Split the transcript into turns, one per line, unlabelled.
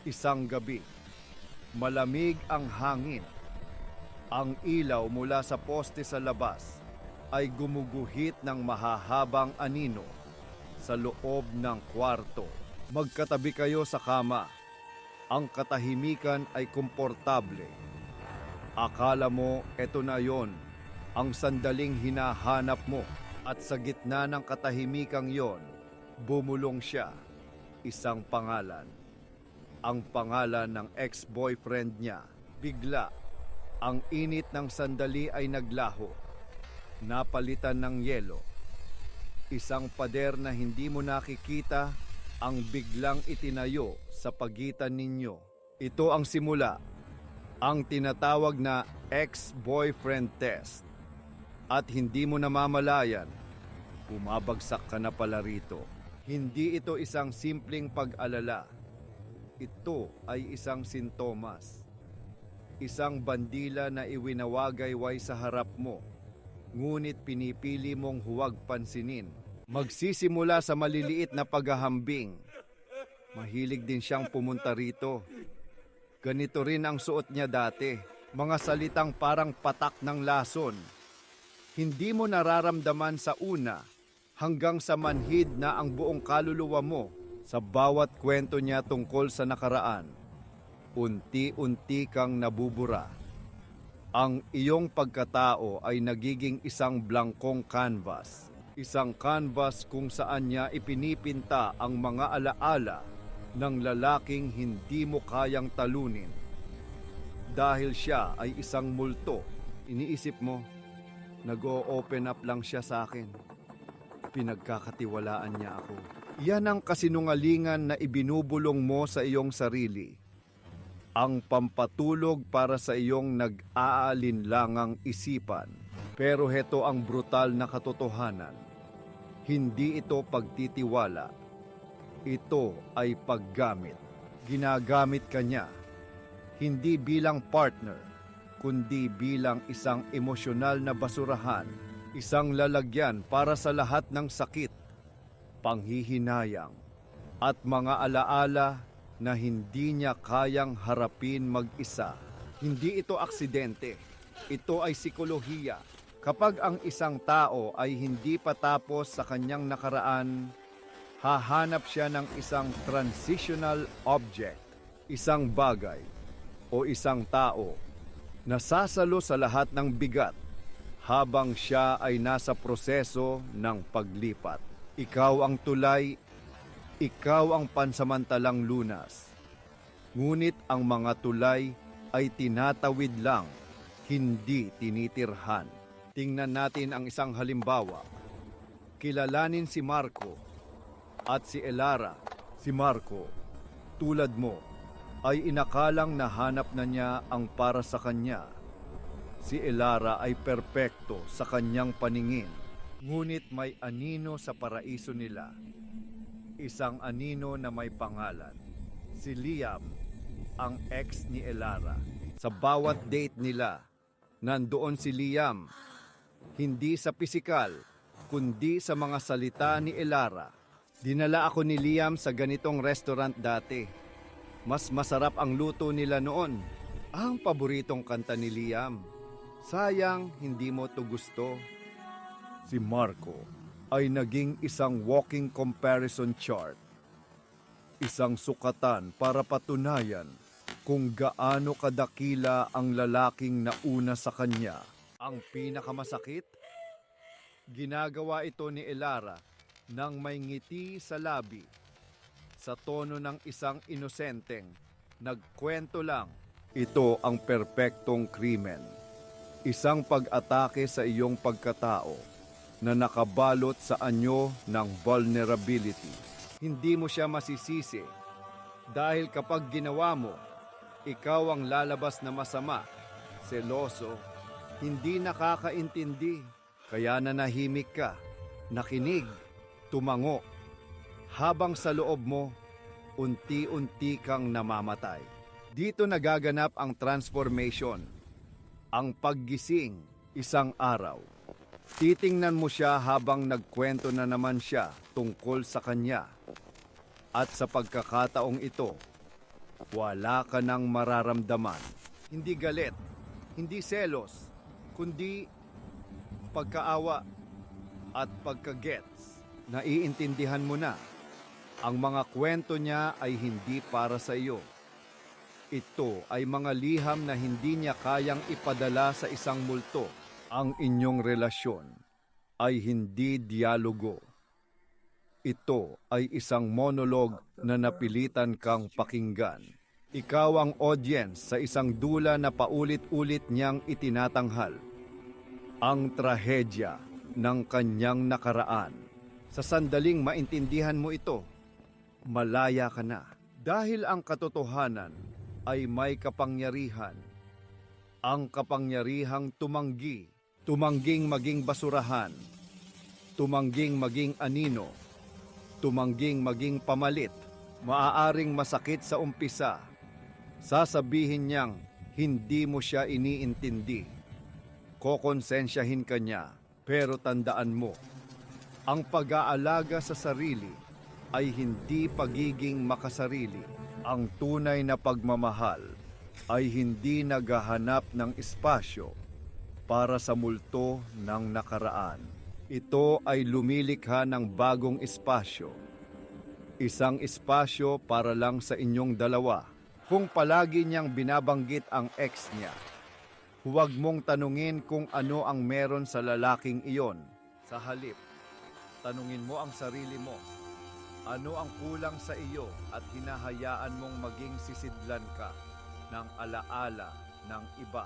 Isang gabi, malamig ang hangin. Ang ilaw mula sa poste sa labas ay gumuguhit ng mahahabang anino sa loob ng kwarto. Magkatabi kayo sa kama. Ang katahimikan ay komportable. Akala mo eto na yon, ang sandaling hinahanap mo. At sa gitna ng katahimikang yon, bumulong siya, isang pangalan. Ang pangalan ng ex-boyfriend niya. Bigla, ang init ng sandali ay naglaho. Napalitan ng yelo. Isang pader na hindi mo nakikita ang biglang itinayo sa pagitan ninyo. Ito ang simula, ang tinatawag na ex-boyfriend test. At hindi mo namamalayan, bumabagsak ka na pala rito. Hindi ito isang simpleng pag-alala. Ito ay isang sintomas. Isang bandila na iwinawagayway sa harap mo, ngunit pinipili mong huwag pansinin. Magsisimula sa maliliit na paghahambing. Mahilig din siyang pumunta rito. Ganito rin ang suot niya dati, mga salitang parang patak ng lason. Hindi mo nararamdaman sa una hanggang sa manhid na ang buong kaluluwa mo sa bawat kwento niya tungkol sa nakaraan. Unti-unti kang nabubura. Ang iyong pagkatao ay nagiging isang blankong canvas. Isang canvas kung saan niya ipinipinta ang mga alaala ng lalaking hindi mo kayang talunin. Dahil siya ay isang multo, iniisip mo, nag-o-open up lang siya sa akin. Pinagkakatiwalaan niya ako. Yan ang kasinungalingan na ibinubulong mo sa iyong sarili. Ang pampatulog para sa iyong nag-aalinlangang isipan. Pero heto ang brutal na katotohanan. Hindi ito pagtitiwala. Ito ay paggamit. Ginagamit ka niya. Hindi bilang partner, kundi bilang isang emosyonal na basurahan, isang lalagyan para sa lahat ng sakit, panghihinayang, at mga alaala na hindi niya kayang harapin mag-isa. Hindi ito aksidente, ito ay sikolohiya. Kapag ang isang tao ay hindi pa tapos sa kanyang nakaraan, hahanap siya ng isang transitional object, isang bagay o isang tao nasasalo sa lahat ng bigat habang siya ay nasa proseso ng paglipat. Ikaw ang tulay, ikaw ang pansamantalang lunas. Ngunit ang mga tulay ay tinatawid lang, hindi tinitirhan. Tingnan natin ang isang halimbawa. Kilalanin si Marco at si Elara. Si Marco, tulad mo, ay inakalang nahanap na niya ang para sa kanya. Si Elara ay perpekto sa kanyang paningin, ngunit may anino sa paraiso nila. Isang anino na may pangalan. Si Liam, ang ex ni Elara. Sa bawat date nila, nandoon si Liam. Hindi sa pisikal, kundi sa mga salita ni Elara. Dinala ako ni Liam sa ganitong restaurant dati. Mas masarap ang luto nila noon. Ang paboritong kanta ni Liam. Sayang, hindi mo to gusto. Si Marco ay naging isang walking comparison chart. Isang sukatan para patunayan kung gaano kadakila ang lalaking nauna sa kanya. Ang pinakamasakit, ginagawa ito ni Elara nang may ngiti sa labi, sa tono ng isang inosenteng nagkwento lang. Ito ang perpektong krimen. Isang pag-atake sa iyong pagkatao na nakabalot sa anyo ng vulnerability. Hindi mo siya masisisi dahil kapag ginawa mo, ikaw ang lalabas na masama, seloso, hindi nakakaintindi. Kaya nanahimik ka, nakinig, tumango. Habang sa loob mo, unti-unti kang namamatay. Dito nagaganap ang transformation. Ang paggising, isang araw. Titingnan mo siya habang nagkwento na naman siya tungkol sa kanya. At sa pagkakataong ito, Wala ka nang mararamdaman. Hindi galit, hindi selos, kundi pagkaawa at pagkagets. Naiintindihan mo na. Ang mga kwento niya ay hindi para sa iyo. Ito ay mga liham na hindi niya kayang ipadala sa isang multo. Ang inyong relasyon ay hindi dialogo. Ito ay isang monolog na napilitan kang pakinggan. Ikaw ang audience sa isang dula na paulit-ulit niyang itinatanghal. Ang trahedya ng kanyang nakaraan. Sa sandaling maintindihan mo ito, malaya ka na. Dahil ang katotohanan ay may kapangyarihan. Ang kapangyarihang tumangging maging basurahan, tumangging maging anino, tumangging maging pamalit, maaaring masakit sa umpisa. Sasabihin niyang hindi mo siya iniintindi. Kokonsensyahin ka niya, pero tandaan mo, ang pag-aalaga sa sarili ay hindi pagiging makasarili. Ang tunay na pagmamahal ay hindi naghahanap ng espasyo para sa multo ng nakaraan. Ito ay lumilikha ng bagong espasyo. Isang espasyo para lang sa inyong dalawa. Kung palagi niyang binabanggit ang ex niya, huwag mong tanungin kung ano ang meron sa lalaking iyon. Sa halip, tanungin mo ang sarili mo. Ano ang kulang sa iyo at hinahayaan mong maging sisidlan ka ng alaala ng iba?